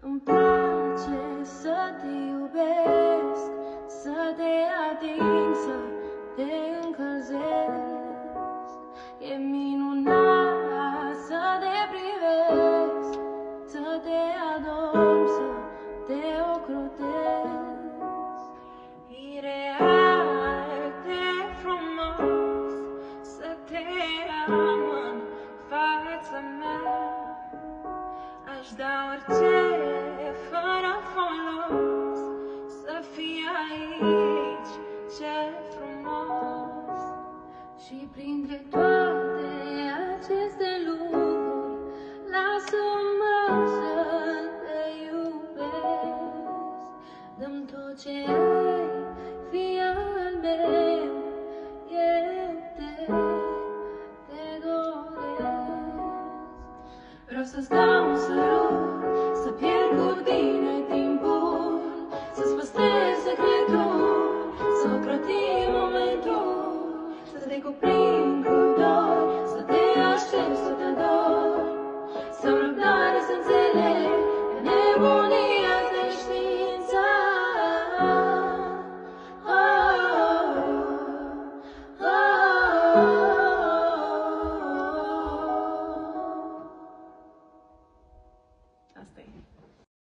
Îmi place să te iubesc, să te ating, să te încălzesc. E minunat să te privesc, să te adorm, să te ocrotesc. Ireal de frumos să te am în fața mea. Aș da orice fără folos să fii aici, ce frumos. Și printre toate aceste lucruri, lasă-mă să te iubesc. Dă-mi tot ce ai, fii al meu, eu te doresc. Vreau să-ți dau un sărut, să pierd cu tine timpul, să-ți păstrez secretul, să ocrotim momentul, să te cuprind.